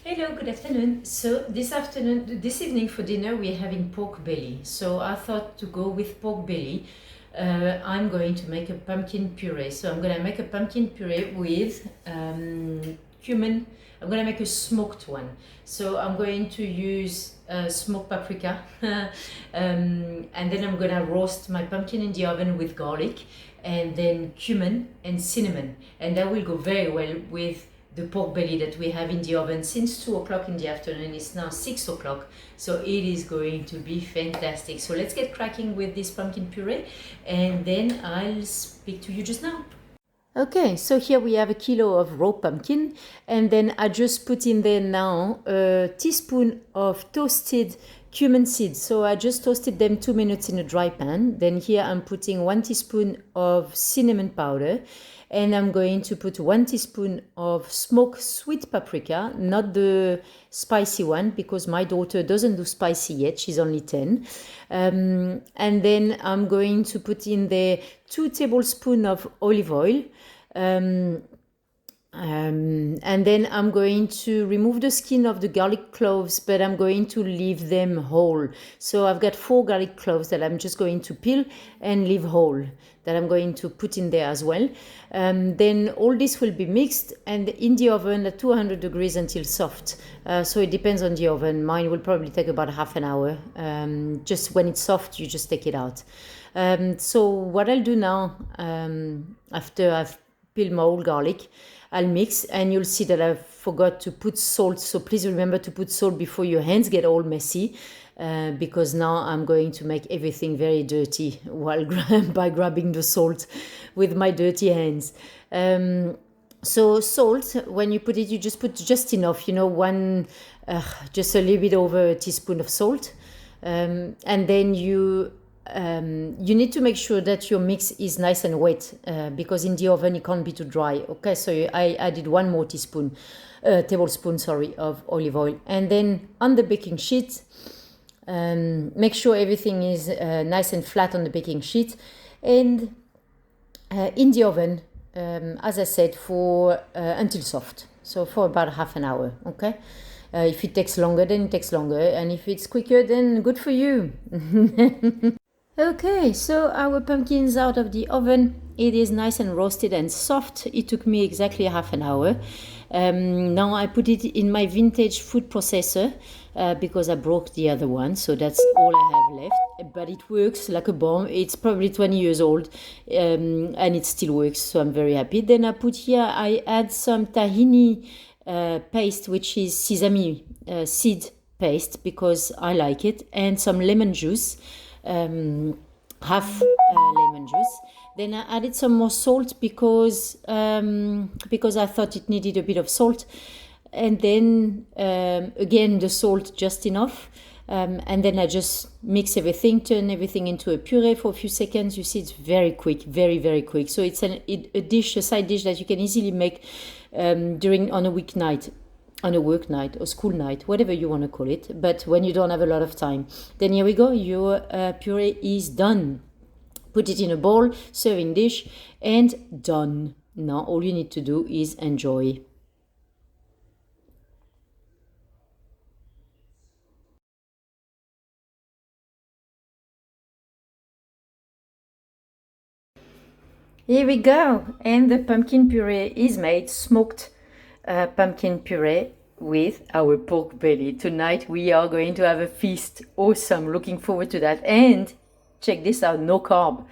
Hello, good afternoon. So this evening for dinner, we're having pork belly. So I thought to go with pork belly. I'm going to make a pumpkin puree. So I'm going to make a pumpkin puree with cumin. I'm going to make a smoked one. So I'm going to use smoked paprika. And then I'm going to roast my pumpkin in the oven with garlic and then cumin and cinnamon. And that will go very well with the pork belly that we have in the oven since 2 o'clock in the afternoon. It's now 6 o'clock, so it is going to be fantastic. So let's get cracking with this pumpkin puree, and then I'll speak to you just now. Okay, so here we have a kilo of raw pumpkin, and then I just put in there now a teaspoon of toasted cumin seeds. So I just toasted them 2 minutes in a dry pan. Then here I'm putting 1 teaspoon of cinnamon powder, and I'm going to put 1 teaspoon of smoked sweet paprika, not the spicy one, because my daughter doesn't do spicy yet. She's only 10. And then I'm going to put in there 2 tablespoons of olive oil. And then I'm going to remove the skin of the garlic cloves, but I'm going to leave them whole. So I've got 4 garlic cloves that I'm just going to peel and leave whole, that I'm going to put in there as well. Then all this will be mixed and in the oven at 200 degrees until soft. So it depends on the oven. Mine will probably take about half an hour. Just when it's soft, you just take it out. So what I'll do now, after I've peeled my whole garlic, I'll mix, and you'll see that I forgot to put salt. So please remember to put salt before your hands get all messy, because now I'm going to make everything very dirty while by grabbing the salt with my dirty hands. So salt, when you put it, you just put just enough, just a little bit over a teaspoon of salt. And then you need to make sure that your mix is nice and wet, because in the oven it can't be too dry. Okay, so I added 1 more tablespoon of olive oil, and then on the baking sheet, make sure everything is nice and flat on the baking sheet, and in the oven, as I said, for until soft. So for about half an hour. Okay. If it takes longer, then it takes longer, and if it's quicker, then good for you. Okay, so our pumpkin's out of the oven. It is nice and roasted and soft. It took me exactly half an hour. Now I put it in my vintage food processor, because I broke the other one, so that's all I have left. But it works like a bomb. It's probably 20 years old, and it still works, so I'm very happy. Then I add some tahini paste, which is sesame seed paste, because I like it, and some lemon juice. Half lemon juice. Then I added some more salt because I thought it needed a bit of salt, and then again the salt just enough, and then I just mix everything, turn everything into a puree for a few seconds. You see, it's very quick, very, very quick. So it's a side dish that you can easily make on a weeknight, on a work night or school night, whatever you want to call it, but when you don't have a lot of time. Then here we go, your puree is done. Put it in a bowl, serving dish, and done. Now all you need to do is enjoy. Here we go, and the pumpkin puree is made, smoked pumpkin puree with our pork belly. Tonight we are going to have a feast. Awesome, looking forward to that. And check this out, no carb.